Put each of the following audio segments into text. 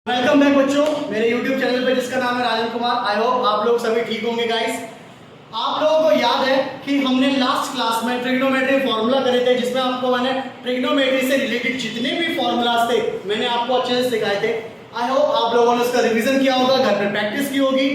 Welcome back बच्चों मेरे YouTube channel पे जिसका नाम है राजन कुमार। आई होप आप लोग सभी ठीक होंगे गाइस। आप लोगों को याद है कि हमने लास्ट क्लास में ट्रिग्नोमेट्री फॉर्मूला करे थे, जिसमें आपको मैंने ट्रिग्नोमेट्री से रिलेटेड जितने भी फॉर्मूलाज थे मैंने आपको अच्छे से सिखाए थे। आई होप आप लोगों ने उसका रिवीजन किया होगा, घर पे प्रैक्टिस की होगी,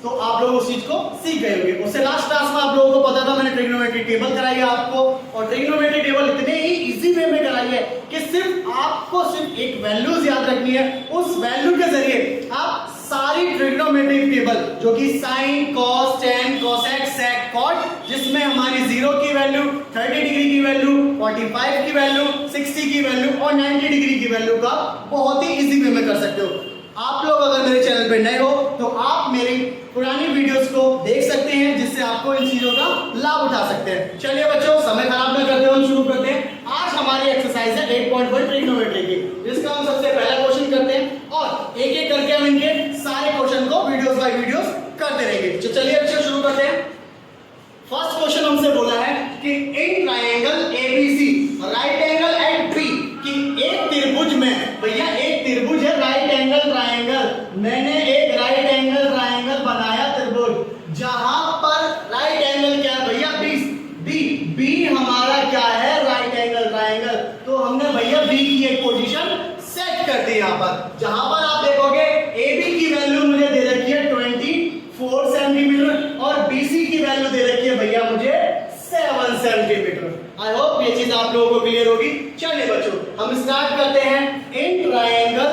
तो आप लोग उस चीज को सीख गए होंगे। उससे लास्ट क्लास में आप लोगों को पता था मैंने ट्रिग्नोमेट्री टेबल कराई है आपको, और ट्रिग्नोमेट्री टेबल इतने ही इजी वे में कराई है कि सिर्फ आपको सिर्फ एक वैल्यूज याद रखनी है। उस वैल्यू के जरिए आप सारी ट्रिग्नोमेट्रिक टेबल जो कि साइन, कॉस, टेन, कोसेक, सेक, कॉट, जिसमें हमारी 0 की वैल्यू, 30 डिग्री की वैल्यू, 45 की वैल्यू, 60 की वैल्यू और 90 डिग्री की वैल्यू का बहुत ही इजी वे में कर सकते हो। आप लोग अगर मेरे चैनल पे नए हो तो आप मेरी पुरानी वीडियोस को देख सकते हैं, जिससे आपको इन चीजों का लाभ उठा सकते हैं। चलिए बच्चों, समय खराब न करते हुए हम शुरू करते हैं। आज हमारी एक्सरसाइज है 8.1 ट्रिग्नोमेट्री की, जिसका हम सबसे पहला क्वेश्चन करते हैं और एक एक करके हम इनके सारे क्वेश्चन को वीडियोस बाय वीडियोस करते रहेंगे। तो चलिए बच्चों शुरू करते हैं। फर्स्ट क्वेश्चन हमसे बोला है कि in triangle ABC right angle at B, कि एक त्रिभुज में, भैया एक त्रिभुज है राइट एंगल ट्रायंगल, मैंने एक राइट एंगल ट्रायंगल बनाया त्रिभुज, जहां पर राइट एंगल क्या है भैया, बी हमारा क्या है, राइट एंगल ट्रायंगल। तो हमने भैया बी की एक पोजीशन सेट कर दी यहां पर, जहां पर आप देखोगे ए बी की वैल्यू मुझे दे रखी है 24 सेंटीमीटर और BC की वैल्यू दे रखी है भैया मुझे 7 सेंटीमीटर। आई होप ये चीज आप लोगों को क्लियर होगी। चलिए बच्चों हम स्टार्ट करते हैं। इन ट्रायंगल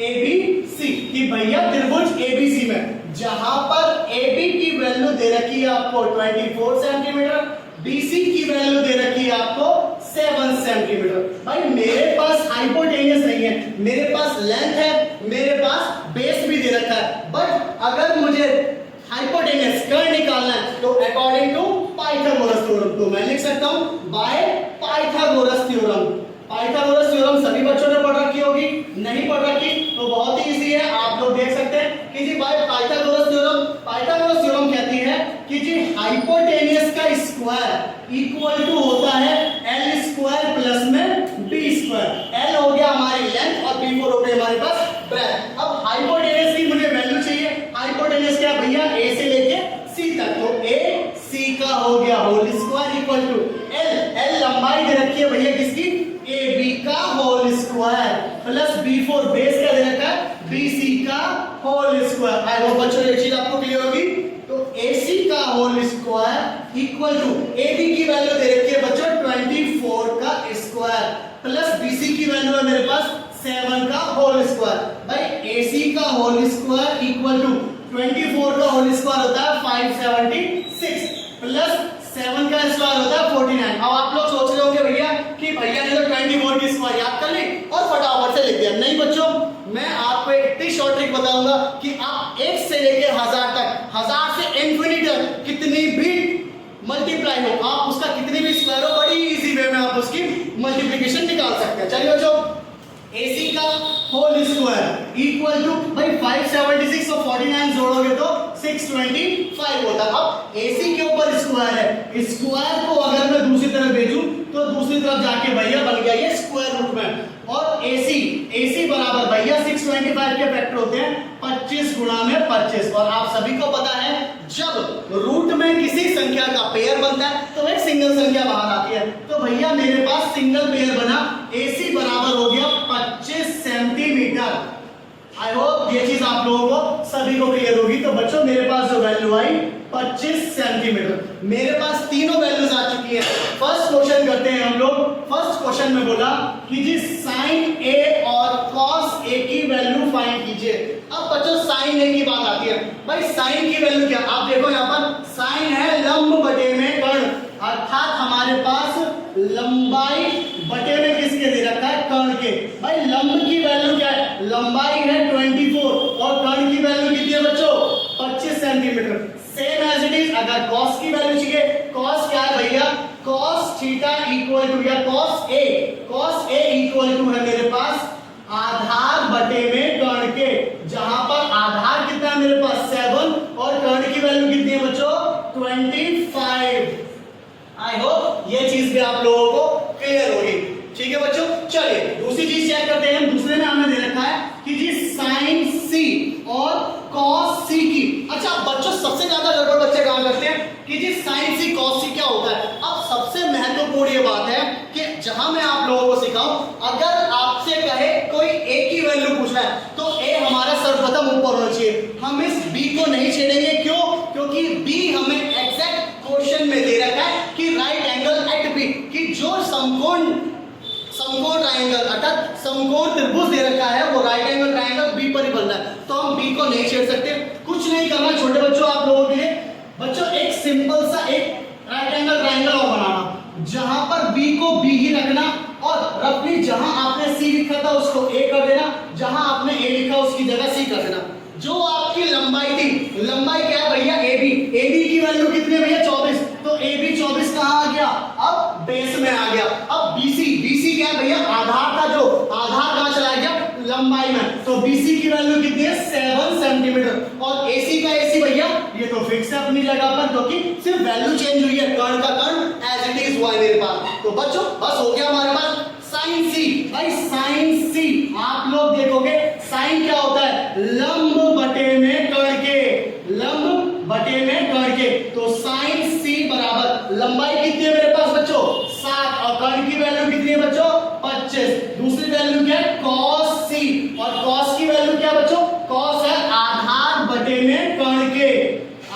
ABC की भैया त्रिभुज ABC में जहां पर AB की वैल्यू दे रखी है आपको 24 सेंटीमीटर, BC की वैल्यू दे रखी है आपको 7 सेंटीमीटर। भाई मेरे पास हाइपोटेन्यूस नहीं है, मेरे पास लेंथ है, मेरे पास बेस भी दे रखा है, बट अगर मुझे हाइपोटेन्यूस कर्ण निकालना है तो अकॉर्डिंग टू पाइथागोरस थ्योरम, तो मैं लिख सकता हूं bye Pythagoras theorem. Pythagoras theorem सभी बच्चों ने पढ़ रखी होगी, नहीं पढ़ रखी तो बहुत ही इजी है, आप लोग देख सकते हैं कि जी by Pythagoras theorem, Pythagoras theorem कहती है कि जी हाइपोटेन्यूस का स्क्वायर इक्वल टू होता है L स्क्वायर प्लस में B स्क्वायर। L हो गया हमारी लेंथ और B4 हो गया हमारे पास ब्रेथ। अब हाइपोटेन्यूस की मुझे वैल्यू चाहिए, हाइपोटेन्यूस क्या भैया, A से लेके C तक, तो AC का हो गया whole square equal to L लंबाई दे रखी है भैया किसकी, AB का whole square plus B4 base का दे रखा है BC का होल स्क्वायर। आई होप बच्चों ये चीज आपको क्लियर होगी। तो AC का whole square equal to AB की वैल्यू दे रखी है बच्चों 24 का स्क्वायर प्लस BC की वैल्यू है मेरे पास 7 का होल स्क्वायर। भाई AC का होल स्क्वायर इक्वल टू 24 का होल स्क्वायर होता है 576 प्लस 7 का स्क्वायर होता है 49। अब आप लोग सोच रहे होंगे भैया कि भैया ने तो 24 की स्क्वायर याद कर ली और फटाफट से लिख दिया। नहीं बच्चों, मैं आपको एक इतनी शॉर्ट ट्रिक बताऊंगा कि आप 1 से लेकर 1000 तक, 1000 से इनफिनिटी तक कितनी भी मल्टीप्लाई हो, आप उसका कितनी भी स्क्वायर हो, बड़ी इजी वे में आप उसकी मल्टीप्लिकेशन निकाल सकते हैं। चलिए बच्चों, AC का होल स्क्वायर इक्वल टू भाई 576 और 49 जोड़ोगे तो 625 होता है। अब AC के ऊपर स्क्वायर है, स्क्वायर को अगर मैं दूसरी तरफ भेजूं तो दूसरी तरफ जाके भैया बन गया ये स्क्वायर रूट में, और AC बराबर भैया 625 के फैक्टर होते हैं 25 गुणा में 25। और आप सभी को पता है जब रूट में किसी संख्या का पेयर बनता है तो एक सिंगल संख्या बाहर आती है, तो भैया मेरे पास सिंगल पेयर बना, AC बराबर हो गया 25 सेंटीमीटर। आई होप ये चीज आप लोगों को सभी को क्लियर होगी। तो बच्चों मेरे पास जो वैल्यू आई 25 सेंटीमीटर, मेरे पास तीनों वैल्यूज आ चुकी है। फर्स्ट क्वेश्चन करते हैं हम लोग। फर्स्ट क्वेश्चन में बोला कि जी साइन A और कॉस A की वैल्यू फाइंड कीजिए। अब बच्चों साइन A की बात आती है, भाई साइन की वैल्यू क्या, आप देखो यहाँ पर साइन है लंब बटे में कर्ण, अर्थात हमारे पास लंबाई बटे में किसके दे रखा है, कर्ण के। भाई लंब की वैल्यू क्या है, लंबाई है 24 और कर्ण की वैल्यू कितनी है बच्चों 25 centimetre. Same as it is, अगर कॉस की वैल्यू चाहिए, कॉस क्या है भैया, कॉस थीटा इक्वल टू या कॉस A इक्वल टू है मेरे पास आधार बटे में कर्ण के, जहां पर आधार कितना है मेरे पास 7 और कर्ण की वैल्यू कितनी है बच्चों 25। आई होप ये चीज भी आप लोगों को क्लियर होगी। ठीक है बच्चों, चलिए दूसरी चीज चेक करते हैं। दूसरे में हमें दे रखा है कि जी साइन महत्वपूर्ण ये बात है कि जहां मैं आप लोगों को सिखाऊं, अगर आपसे कहे कोई ए की वैल्यू पूछना है तो ए हमारा सर्वप्रथम ऊपर होना चाहिए। हम इस बी को नहीं छेड़ेंगे, क्यों? क्योंकि बी हमें एग्जैक्ट क्वेश्चन में दे रखा है कि राइट एंगल एट बी, कि जो समकोण ट्रायंगल अर्थात समकोण त्रिभुज दे रखा है वो राइट एंगल ट्रायंगल बी पर ही बनना है, तो हम बी को नहीं छेड़ सकते। कुछ नहीं करना छोटे बच्चों, आप लोगों के लिए बच्चों एक सिंपल सा एक राइट एंगल ट्रायंगल और बनाना, जहां पर बी को बी ही रखना और रफली जहां आपने सी लिखा था उसको ए कर देना, जहां आपने ए लिखा उसकी जगह सी कर देना। जो आपकी लंबाई थी, लंबाई क्या है भैया? ए बी की वैल्यू कितनी है भैया? 24, तो ए बी 24 कहां आ गया? अब बेस में आ गया। अब बीसी क्या है भैया? आधार का जो आधार कहां चला गया? लंबाई में, तो बीसी की वैल्यू कितनी है? 7 सेंटीमीटर। और एसी का एसी भैया ये तो फिक्स है अपनी जगह पर, क्योंकि सिर्फ वैल्यू चेंज हुई है, कर्ण का कर्ण एज इट इज हुआ है मेरे पास। तो बच्चों बस हो गया हमारे पास साइन सी। भाई साइन सी आप लोग देखोगे, साइन क्या होता है? लंब बटे में कर्ण के, लंब बटे में कर्ण के। तो साइन सी बराबर लंबाई कितनी है मेरे पास बच्चों? 7, और कर्ण की वैल्यू कितनी है बच्चों? 25। दूसरी वैल्यू क्या है? कॉस सी, और कॉस की वैल्यू क्या बच्चों? कॉस है आधार बटे में कर्ण के,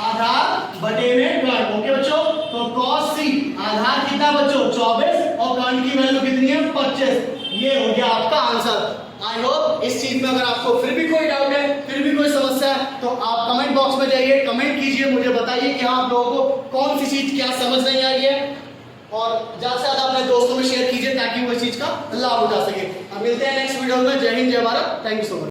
आधार बटे में कर्ण। ओके बच्चों, तो कॉस सी आधार कितना बच्चों? 24, और कर्ण की वैल्यू कितनी है? 25। ये हो गया आपका आंसर। आई होप इस चीज में अगर आपको फिर भी कोई डाउट है, फिर भी कोई समस्या है, तो आप कमेंट बॉक्स में जाइए, कमेंट कीजिए, मुझे बताइए कि हाँ आप लोगों को कौन सी चीज क्या समझ नहीं आई है, और ज्यादा से ज्यादा अपने दोस्तों में शेयर कीजिए ताकि वो इस चीज का लाभ उठा सके। अब मिलते हैं नेक्स्ट वीडियो में। जय हिंद, जय Bharat, thank you so much.